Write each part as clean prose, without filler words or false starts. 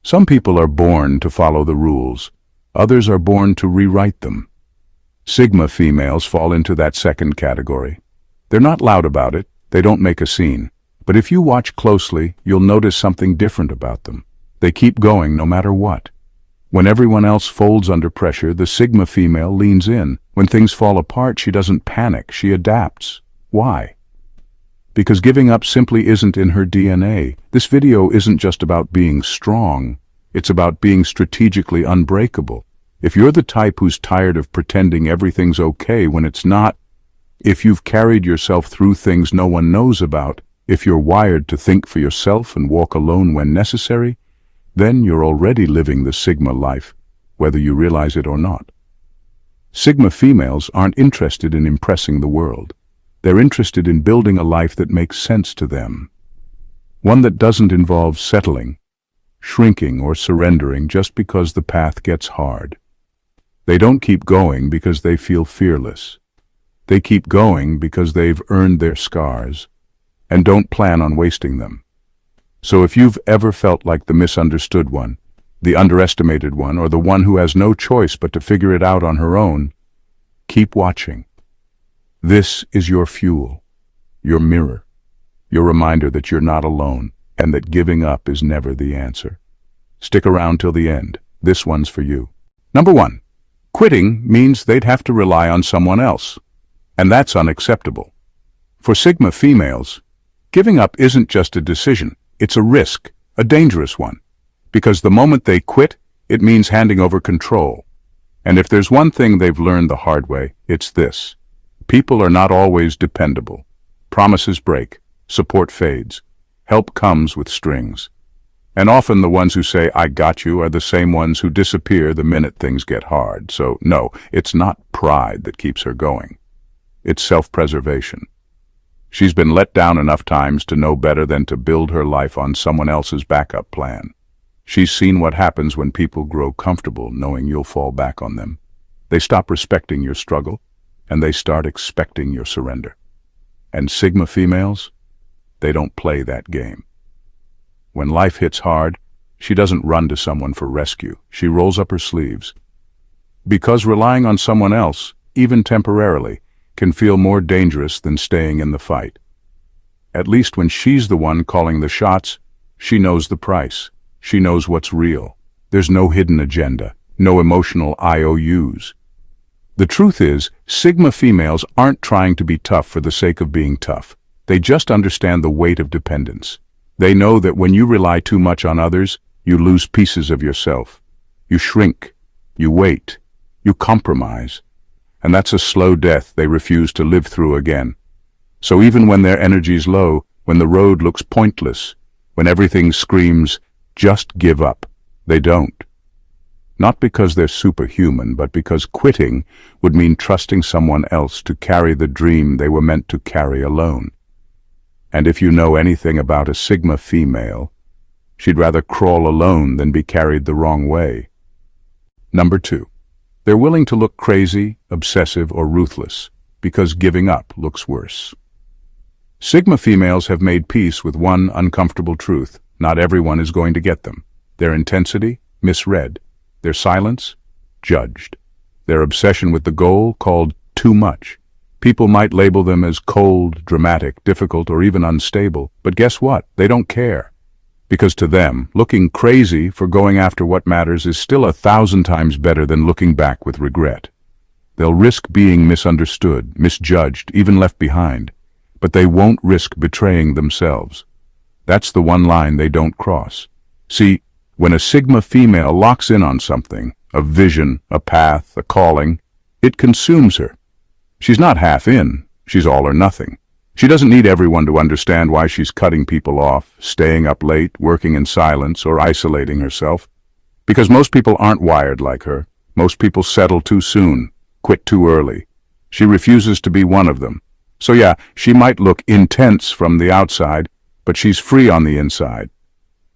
Some people are born to follow the rules. Others are born to rewrite them. Sigma females fall into that second category. They're not loud about it, they don't make a scene. But if you watch closely, you'll notice something different about them. They keep going no matter what. When everyone else folds under pressure, the Sigma female leans in. When things fall apart, she doesn't panic, she adapts. Why? Because giving up simply isn't in her DNA. This video isn't just about being strong, it's about being strategically unbreakable. If you're the type who's tired of pretending everything's okay when it's not, if you've carried yourself through things no one knows about, if you're wired to think for yourself and walk alone when necessary, then you're already living the Sigma life, whether you realize it or not. Sigma females aren't interested in impressing the world. They're interested in building a life that makes sense to them. One that doesn't involve settling, shrinking, or surrendering just because the path gets hard. They don't keep going because they feel fearless. They keep going because they've earned their scars and don't plan on wasting them. So if you've ever felt like the misunderstood one, the underestimated one, or the one who has no choice but to figure it out on her own, keep watching. This is your fuel, your mirror, your reminder that you're not alone and that giving up is never the answer. Stick around till the end. This one's for you. Number 1. Quitting means they'd have to rely on someone else, and that's unacceptable. For Sigma females, giving up isn't just a decision. It's a risk, a dangerous one, because the moment they quit, it means handing over control. And if there's one thing they've learned the hard way, it's this. People are not always dependable. Promises break, support fades, help comes with strings. And often the ones who say, "I got you," are the same ones who disappear the minute things get hard. So no, it's not pride that keeps her going. It's self-preservation. She's been let down enough times to know better than to build her life on someone else's backup plan. She's seen what happens when people grow comfortable knowing you'll fall back on them. They stop respecting your struggle, and they start expecting your surrender. And Sigma females, they don't play that game. When life hits hard, she doesn't run to someone for rescue. She rolls up her sleeves. Because relying on someone else, even temporarily, can feel more dangerous than staying in the fight. At least when she's the one calling the shots, she knows the price. She knows what's real. There's no hidden agenda, no emotional IOUs. The truth is, Sigma females aren't trying to be tough for the sake of being tough. They just understand the weight of dependence. They know that when you rely too much on others, you lose pieces of yourself. You shrink, you wait, you compromise. And that's a slow death they refuse to live through again. So even when their energy's low, when the road looks pointless, when everything screams, "Just give up," they don't. Not because they're superhuman, but because quitting would mean trusting someone else to carry the dream they were meant to carry alone. And if you know anything about a Sigma female, she'd rather crawl alone than be carried the wrong way. Number 2. They're willing to look crazy, obsessive, or ruthless, because giving up looks worse. Sigma females have made peace with one uncomfortable truth. Not everyone is going to get them. Their intensity, misread. Their silence, judged. Their obsession with the goal, called too much. People might label them as cold, dramatic, difficult, or even unstable, but guess what? They don't care. Because to them, looking crazy for going after what matters is still 1,000 times better than looking back with regret. They'll risk being misunderstood, misjudged, even left behind, but they won't risk betraying themselves. That's the one line they don't cross. See, when a Sigma female locks in on something, a vision, a path, a calling, it consumes her. She's not half in, she's all or nothing. She doesn't need everyone to understand why she's cutting people off, staying up late, working in silence, or isolating herself. Because most people aren't wired like her. Most people settle too soon, quit too early. She refuses to be one of them. So yeah, she might look intense from the outside, but she's free on the inside.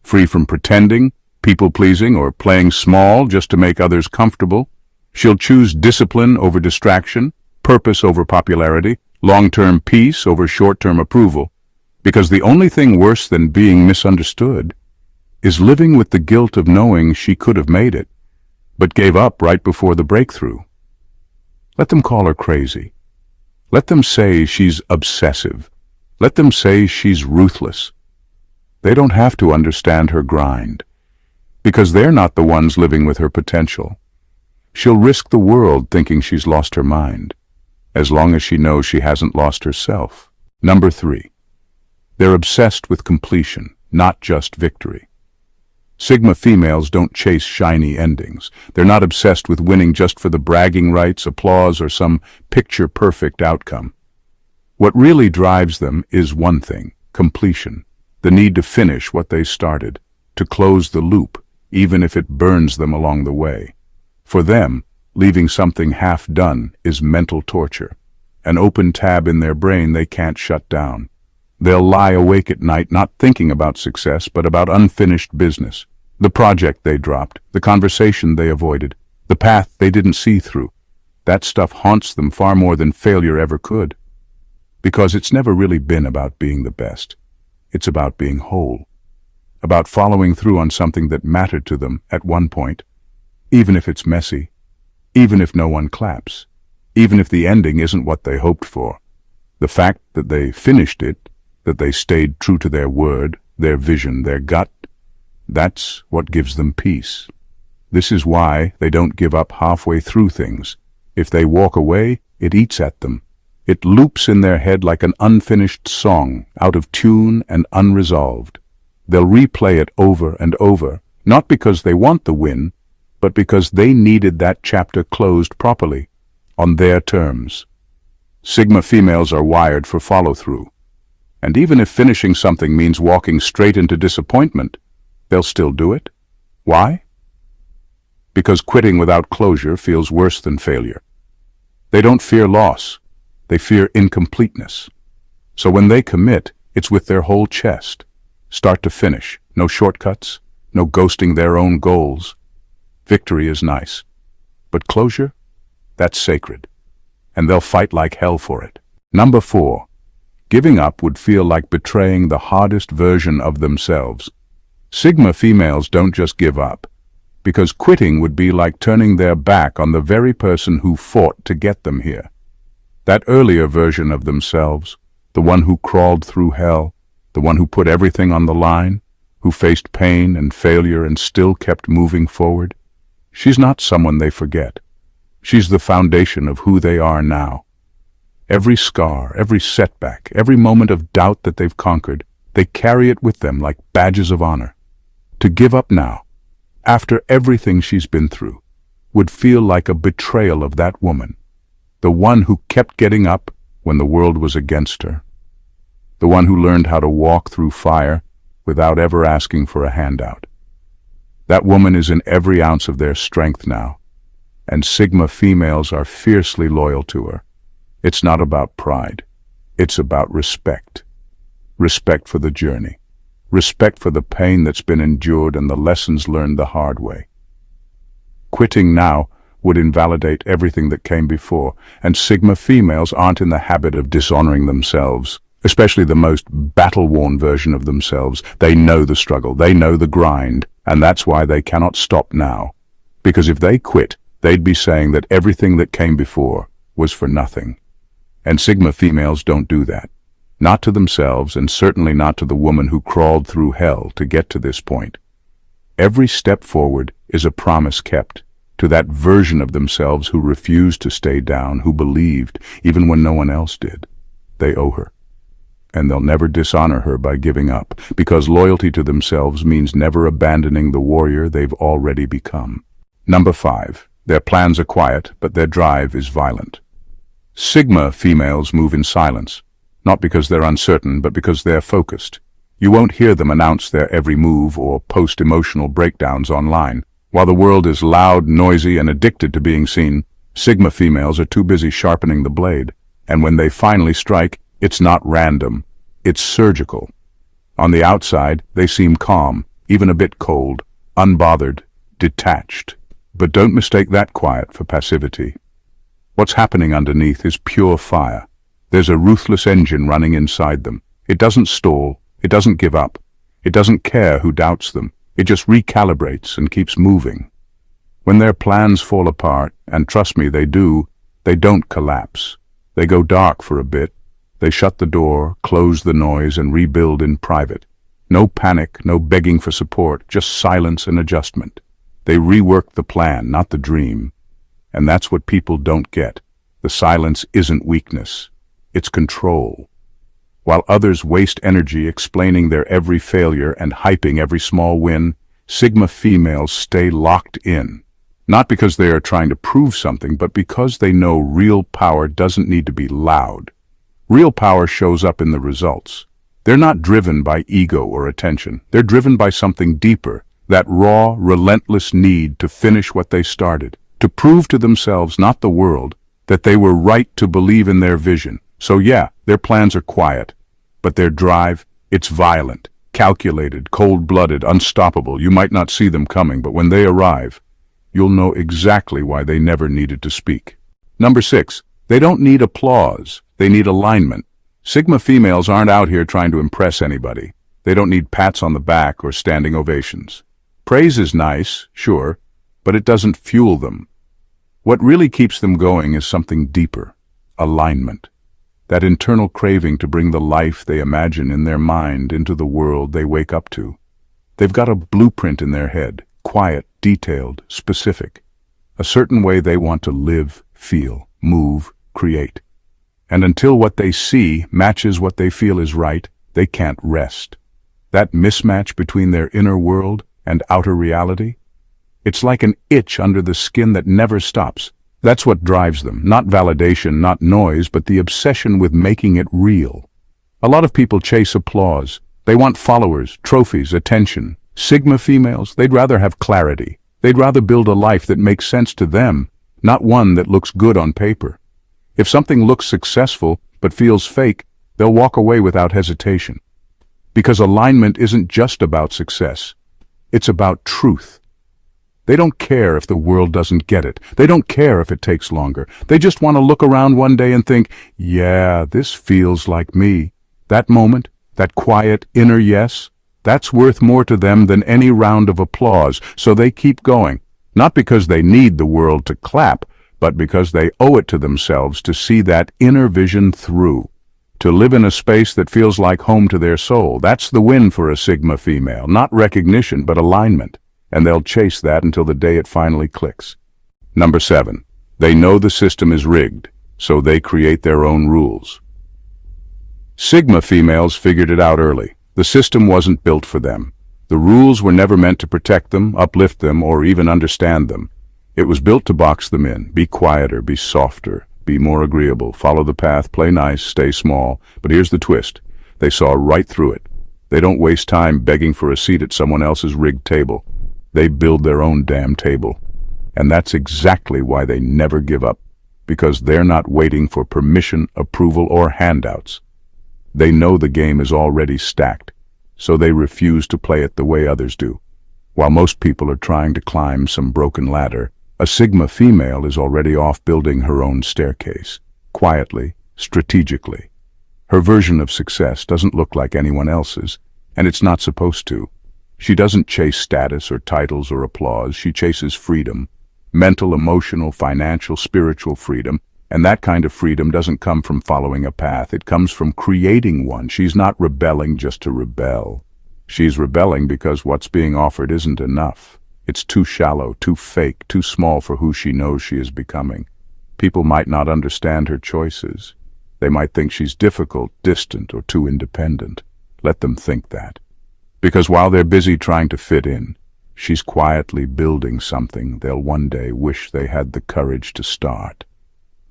Free from pretending, people-pleasing, or playing small just to make others comfortable. She'll choose discipline over distraction, purpose over popularity, long-term peace over short-term approval, because the only thing worse than being misunderstood is living with the guilt of knowing she could have made it, but gave up right before the breakthrough. Let them call her crazy. Let them say she's obsessive. Let them say she's ruthless. They don't have to understand her grind, because they're not the ones living with her potential. She'll risk the world thinking she's lost her mind, as long as she knows she hasn't lost herself. Number 3. They're obsessed with completion, not just victory. Sigma females don't chase shiny endings. They're not obsessed with winning just for the bragging rights, applause, or some picture-perfect outcome. What really drives them is one thing: completion. The need to finish what they started, to close the loop, even if it burns them along the way. For them, leaving something half done is mental torture, an open tab in their brain they can't shut down. They'll lie awake at night not thinking about success, but about unfinished business. The project they dropped, the conversation they avoided, the path they didn't see through. That stuff haunts them far more than failure ever could. Because it's never really been about being the best. It's about being whole. About following through on something that mattered to them at one point, even if it's messy, even if no one claps, even if the ending isn't what they hoped for. The fact that they finished it, that they stayed true to their word, their vision, their gut, that's what gives them peace. This is why they don't give up halfway through things. If they walk away, it eats at them. It loops in their head like an unfinished song, out of tune and unresolved. They'll replay it over and over, not because they want the win, but because they needed that chapter closed properly, on their terms. Sigma females are wired for follow-through. And even if finishing something means walking straight into disappointment, they'll still do it. Why? Because quitting without closure feels worse than failure. They don't fear loss. They fear incompleteness. So when they commit, it's with their whole chest. Start to finish. No shortcuts. No ghosting their own goals. Victory is nice. But closure? That's sacred. And they'll fight like hell for it. Number 4. Giving up would feel like betraying the hardest version of themselves. Sigma females don't just give up, because quitting would be like turning their back on the very person who fought to get them here. That earlier version of themselves, the one who crawled through hell, the one who put everything on the line, who faced pain and failure and still kept moving forward, she's not someone they forget. She's the foundation of who they are now. Every scar, every setback, every moment of doubt that they've conquered, they carry it with them like badges of honor. To give up now, after everything she's been through, would feel like a betrayal of that woman, the one who kept getting up when the world was against her, the one who learned how to walk through fire without ever asking for a handout. That woman is in every ounce of their strength now, and Sigma females are fiercely loyal to her. It's not about pride. It's about respect. Respect for the journey. Respect for the pain that's been endured and the lessons learned the hard way. Quitting now would invalidate everything that came before, and Sigma females aren't in the habit of dishonoring themselves, especially the most battle-worn version of themselves. They know the struggle, they know the grind, and that's why they cannot stop now. Because if they quit, they'd be saying that everything that came before was for nothing. And Sigma females don't do that. Not to themselves, and certainly not to the woman who crawled through hell to get to this point. Every step forward is a promise kept to that version of themselves who refused to stay down, who believed even when no one else did. They owe her. And they'll never dishonor her by giving up, because loyalty to themselves means never abandoning the warrior they've already become. Number 5. Their plans are quiet, but their drive is violent. Sigma females move in silence. Not because they're uncertain, but because they're focused. You won't hear them announce their every move or post emotional breakdowns online. While the world is loud, noisy, and addicted to being seen, Sigma females are too busy sharpening the blade. And when they finally strike, it's not random. It's surgical. On the outside, they seem calm, even a bit cold, unbothered, detached. But don't mistake that quiet for passivity. What's happening underneath is pure fire. There's a ruthless engine running inside them. It doesn't stall. It doesn't give up. It doesn't care who doubts them. It just recalibrates and keeps moving. When their plans fall apart, and trust me, they do, they don't collapse. They go dark for a bit. They shut the door, close the noise, and rebuild in private. No panic, no begging for support, just silence and adjustment. They rework the plan, not the dream. And that's what people don't get. The silence isn't weakness. It's control. While others waste energy explaining their every failure and hyping every small win, Sigma females stay locked in. Not because they are trying to prove something, but because they know real power doesn't need to be loud. Real power shows up in the results. They're not driven by ego or attention. They're driven by something deeper, that raw, relentless need to finish what they started, to prove to themselves, not the world, that they were right to believe in their vision. So yeah, their plans are quiet, but their drive, it's violent, calculated, cold-blooded, unstoppable. You might not see them coming, but when they arrive, you'll know exactly why they never needed to speak. Number 6, they don't need applause. They need alignment. Sigma females aren't out here trying to impress anybody. They don't need pats on the back or standing ovations. Praise is nice, sure, but it doesn't fuel them. What really keeps them going is something deeper, alignment. That internal craving to bring the life they imagine in their mind into the world they wake up to. They've got a blueprint in their head, quiet, detailed, specific. A certain way they want to live, feel, move, create. And until what they see matches what they feel is right, they can't rest. That mismatch between their inner world and outer reality? It's like an itch under the skin that never stops. That's what drives them, not validation, not noise, but the obsession with making it real. A lot of people chase applause. They want followers, trophies, attention. Sigma females, they'd rather have clarity. They'd rather build a life that makes sense to them, not one that looks good on paper. If something looks successful but feels fake, they'll walk away without hesitation. Because alignment isn't just about success. It's about truth. They don't care if the world doesn't get it. They don't care if it takes longer. They just want to look around one day and think, yeah, this feels like me. That moment, that quiet inner yes, that's worth more to them than any round of applause. So they keep going, not because they need the world to clap, but because they owe it to themselves to see that inner vision through. To live in a space that feels like home to their soul. That's the win for a Sigma female. Not recognition, but alignment. And they'll chase that until the day it finally clicks. Number 7, they know the system is rigged, so they create their own rules. Sigma females figured it out early. The system wasn't built for them. The rules were never meant to protect them, uplift them, or even understand them. It was built to box them in. Be quieter, be softer, be more agreeable, follow the path, play nice, stay small. But here's the twist. They saw right through it. They don't waste time begging for a seat at someone else's rigged table. They build their own damn table. And that's exactly why they never give up. Because they're not waiting for permission, approval, or handouts. They know the game is already stacked, so they refuse to play it the way others do. While most people are trying to climb some broken ladder, a Sigma female is already off building her own staircase, quietly, strategically. Her version of success doesn't look like anyone else's, and it's not supposed to. She doesn't chase status or titles or applause. She chases freedom, mental, emotional, financial, spiritual freedom. And that kind of freedom doesn't come from following a path. It comes from creating one. She's not rebelling just to rebel. She's rebelling because what's being offered isn't enough. It's too shallow, too fake, too small for who she knows she is becoming. People might not understand her choices. They might think she's difficult, distant, or too independent. Let them think that. Because while they're busy trying to fit in, she's quietly building something they'll one day wish they had the courage to start.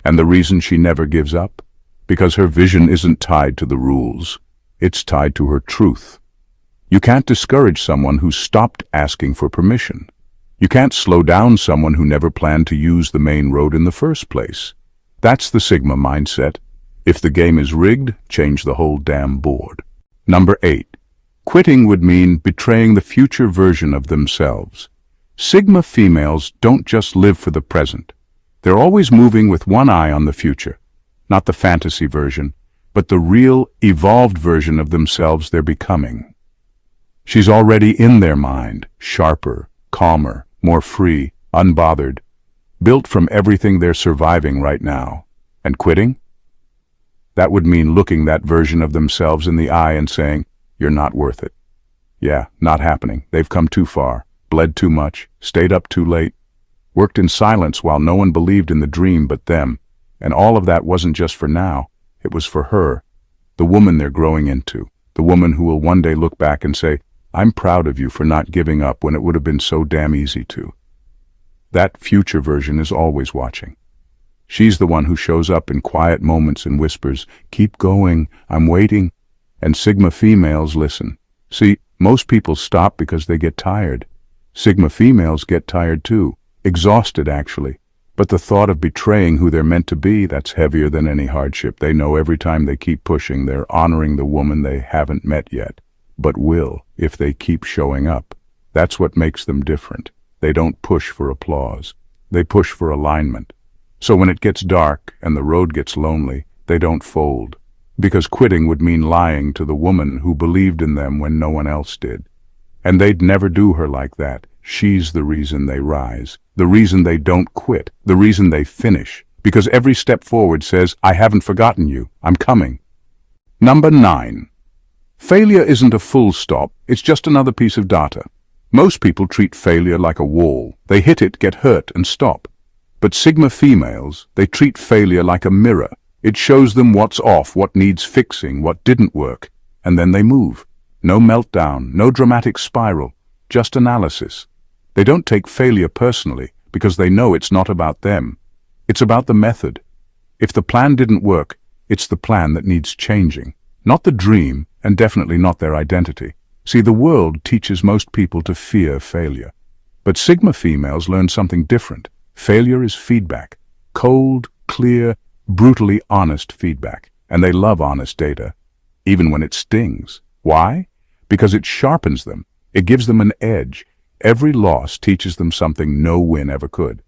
And the reason she never gives up? Because her vision isn't tied to the rules. It's tied to her truth. You can't discourage someone who stopped asking for permission. You can't slow down someone who never planned to use the main road in the first place. That's the Sigma mindset. If the game is rigged, change the whole damn board. Number 8. Quitting would mean betraying the future version of themselves. Sigma females don't just live for the present. They're always moving with one eye on the future. Not the fantasy version, but the real, evolved version of themselves they're becoming. She's already in their mind, sharper, calmer, more free, unbothered, built from everything they're surviving right now. And quitting? That would mean looking that version of themselves in the eye and saying, "You're not worth it." Yeah, not happening. They've come too far, bled too much, stayed up too late, worked in silence while no one believed in the dream but them. And all of that wasn't just for now. It was for her, the woman they're growing into, the woman who will one day look back and say, "I'm proud of you for not giving up when it would have been so damn easy to." That future version is always watching. She's the one who shows up in quiet moments and whispers, "Keep going, I'm waiting." And Sigma females listen. See, most people stop because they get tired. Sigma females get tired too, exhausted actually. But the thought of betraying who they're meant to be, that's heavier than any hardship. They know every time they keep pushing, they're honoring the woman they haven't met yet, but will if they keep showing up. That's what makes them different. They don't push for applause. They push for alignment. So when it gets dark and the road gets lonely, they don't fold. Because quitting would mean lying to the woman who believed in them when no one else did. And they'd never do her like that. She's the reason they rise, the reason they don't quit, the reason they finish. Because every step forward says, "I haven't forgotten you, I'm coming." Number 9. Failure isn't a full stop, it's just another piece of data. Most people treat failure like a wall. They hit it, get hurt, and stop. But Sigma females, they treat failure like a mirror. It shows them what's off, what needs fixing, what didn't work, and then they move. No meltdown, no dramatic spiral, just analysis. They don't take failure personally because they know it's not about them. It's about the method. If the plan didn't work, it's the plan that needs changing. Not the dream, and definitely not their identity. See, the world teaches most people to fear failure. But Sigma females learn something different. Failure is feedback. Cold, clear, brutally honest feedback. And they love honest data, even when it stings. Why? Because it sharpens them. It gives them an edge. Every loss teaches them something no win ever could.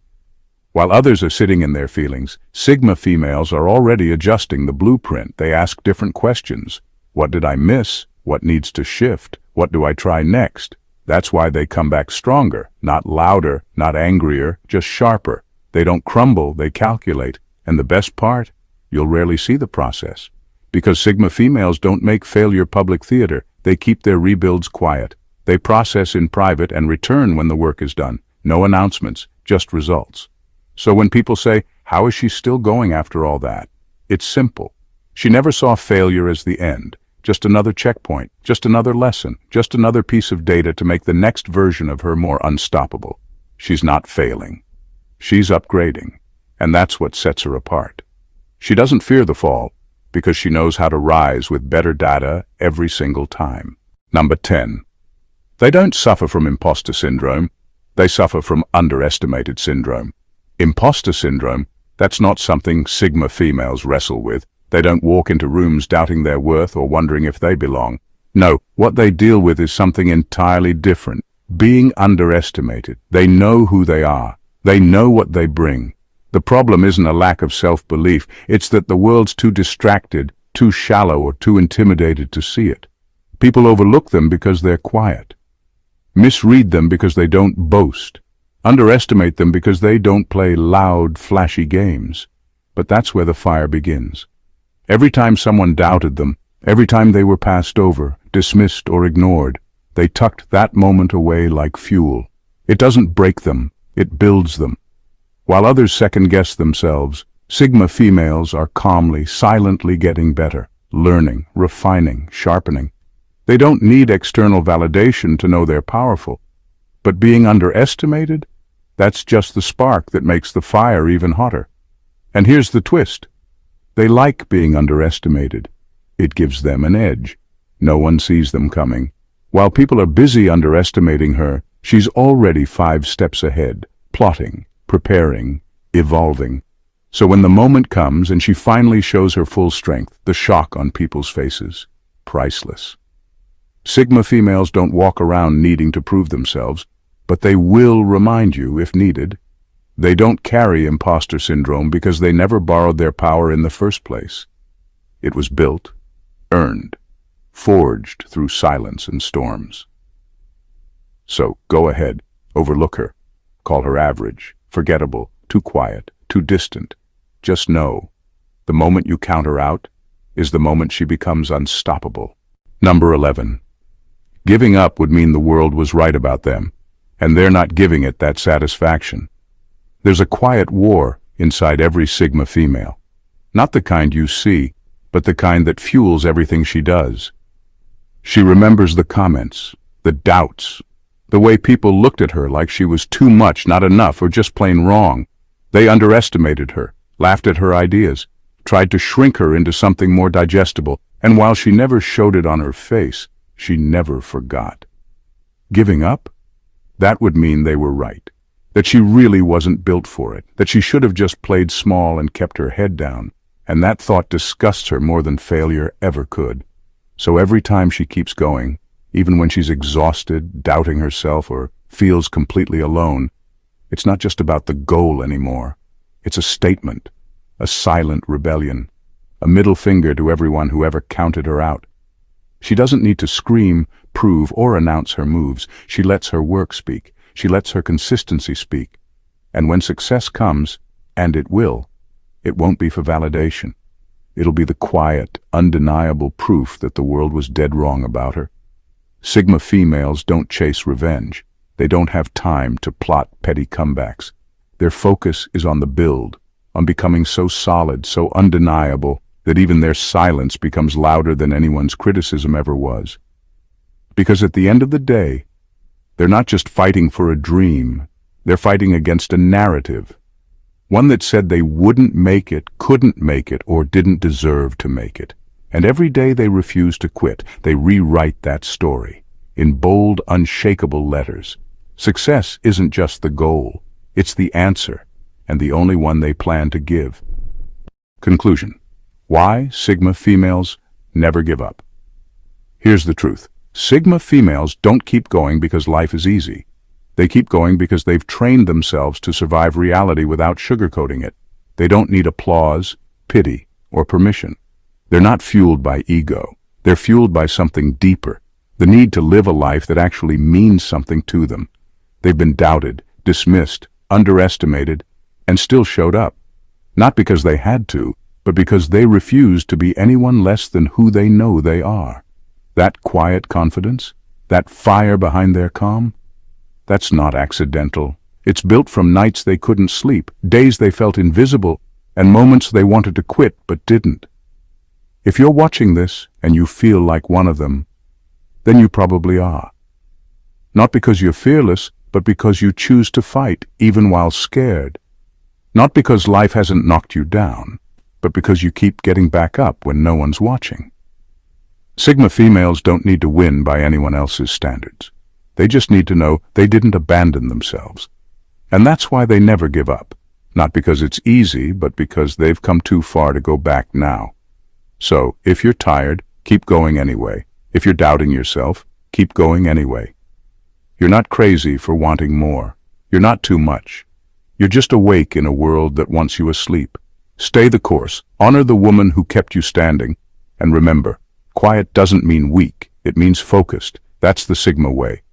While others are sitting in their feelings, Sigma females are already adjusting the blueprint. They ask different questions. What did I miss? What needs to shift? What do I try next? That's why they come back stronger, not louder, not angrier, just sharper. They don't crumble, they calculate. And the best part? You'll rarely see the process. Because Sigma females don't make failure public theater. They keep their rebuilds quiet. They process in private and return when the work is done. No announcements, just results. So when people say, "How is she still going after all that?" It's simple. She never saw failure as the end. Just another checkpoint, just another lesson, just another piece of data to make the next version of her more unstoppable. She's not failing. She's upgrading. And that's what sets her apart. She doesn't fear the fall because she knows how to rise with better data every single time. Number 10. They don't suffer from imposter syndrome. They suffer from underestimated syndrome. Imposter syndrome, that's not something Sigma females wrestle with. They don't walk into rooms doubting their worth or wondering if they belong. No, what they deal with is something entirely different. Being underestimated. They know who they are. They know what they bring. The problem isn't a lack of self-belief. It's that the world's too distracted, too shallow, or too intimidated to see it. People overlook them because they're quiet. Misread them because they don't boast. Underestimate them because they don't play loud, flashy games. But that's where the fire begins. Every time someone doubted them, every time they were passed over, dismissed, or ignored, they tucked that moment away like fuel. It doesn't break them, it builds them. While others second-guess themselves, Sigma females are calmly, silently getting better, learning, refining, sharpening. They don't need external validation to know they're powerful. But being underestimated, that's just the spark that makes the fire even hotter. And here's the twist. They like being underestimated. It gives them an edge. No one sees them coming. While people are busy underestimating her, she's already 5 steps ahead, plotting, preparing, evolving. So when the moment comes and she finally shows her full strength, the shock on people's faces, priceless. Sigma females don't walk around needing to prove themselves, but they will remind you if needed. They don't carry imposter syndrome because they never borrowed their power in the first place. It was built, earned, forged through silence and storms. So go ahead, overlook her. Call her average, forgettable, too quiet, too distant. Just know, the moment you count her out is the moment she becomes unstoppable. Number 11. Giving up would mean the world was right about them, and they're not giving it that satisfaction. There's a quiet war inside every Sigma female. Not the kind you see, but the kind that fuels everything she does. She remembers the comments, the doubts, the way people looked at her like she was too much, not enough, or just plain wrong. They underestimated her, laughed at her ideas, tried to shrink her into something more digestible, and while she never showed it on her face, she never forgot. Giving up? That would mean they were right, that she really wasn't built for it, that she should have just played small and kept her head down, and that thought disgusts her more than failure ever could. So every time she keeps going, even when she's exhausted, doubting herself, or feels completely alone, it's not just about the goal anymore. It's a statement, a silent rebellion, a middle finger to everyone who ever counted her out. She doesn't need to scream, prove, or announce her moves. She lets her work speak. She lets her consistency speak. And when success comes, and it will, it won't be for validation. It'll be the quiet, undeniable proof that the world was dead wrong about her. Sigma females don't chase revenge. They don't have time to plot petty comebacks. Their focus is on the build, on becoming so solid, so undeniable, that even their silence becomes louder than anyone's criticism ever was. Because at the end of the day, they're not just fighting for a dream, they're fighting against a narrative. One that said they wouldn't make it, couldn't make it, or didn't deserve to make it. And every day they refuse to quit. They rewrite that story in bold, unshakable letters. Success isn't just the goal, it's the answer, and the only one they plan to give. Conclusion. Why Sigma females never give up. Here's the truth. Sigma females don't keep going because life is easy. They keep going because they've trained themselves to survive reality without sugarcoating it. They don't need applause, pity, or permission. They're not fueled by ego. They're fueled by something deeper, the need to live a life that actually means something to them. They've been doubted, dismissed, underestimated, and still showed up. Not because they had to, but because they refused to be anyone less than who they know they are. That quiet confidence, that fire behind their calm, that's not accidental. It's built from nights they couldn't sleep, days they felt invisible, and moments they wanted to quit but didn't. If you're watching this and you feel like one of them, then you probably are. Not because you're fearless, but because you choose to fight even while scared. Not because life hasn't knocked you down, but because you keep getting back up when no one's watching. Sigma females don't need to win by anyone else's standards. They just need to know they didn't abandon themselves. And that's why they never give up. Not because it's easy, but because they've come too far to go back now. So, if you're tired, keep going anyway. If you're doubting yourself, keep going anyway. You're not crazy for wanting more. You're not too much. You're just awake in a world that wants you asleep. Stay the course. Honor the woman who kept you standing. And remember, quiet doesn't mean weak. It means focused. That's the Sigma way.